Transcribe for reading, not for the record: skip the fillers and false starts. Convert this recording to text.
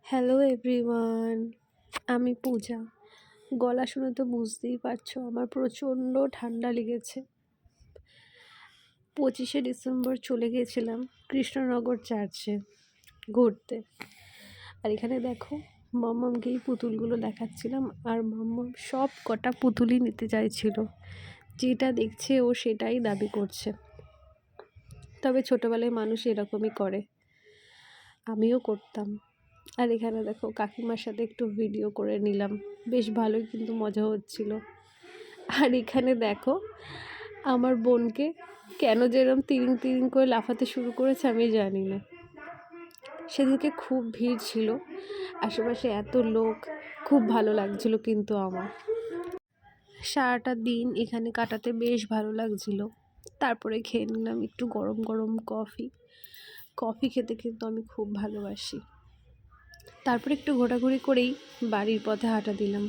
Hello everyone, আমি পূজা। গলা শুনে তো বুঝতেই পারছো আমার প্রচণ্ড ঠান্ডা লেগেছে। 25শে ডিসেম্বর চলে গিয়েছিলাম কৃষ্ণনগর চার্চে ঘুরতে। আর এখানে দেখো মাম্মামকে এই পুতুলগুলো দেখাচ্ছিলাম, আর মাম্মাম সব কটা পুতুলই নিতে চাইছিল। যেটা দেখছে ও সেটাই দাবি করছে। তবে ছোটোবেলায় মানুষ এরকমই করে, আমিও করতাম। আর এখানে দেখো কাকিমার সাথে একটু ভিডিও করে নিলাম, বেশ ভালোই কিন্তু মজা হচ্ছিল। আর এখানে দেখো আমার বোনকে কেন যেরকম তিরিং তিরিং করে লাফাতে শুরু করেছে আমি জানি না। সেদিনকে খুব ভিড় ছিল, আশেপাশে এত লোক, খুব ভালো লাগছিল কিন্তু আমার। সারাটা দিন এখানে কাটাতে বেশ ভালো লাগছিল। তারপরে খেয়ে নিলাম একটু গরম গরম কফি খেতে কিন্তু আমি খুব ভালোবাসি। তারপরে একটু ঘোরাঘুরি করেই বাড়ির পথে হাঁটা দিলাম।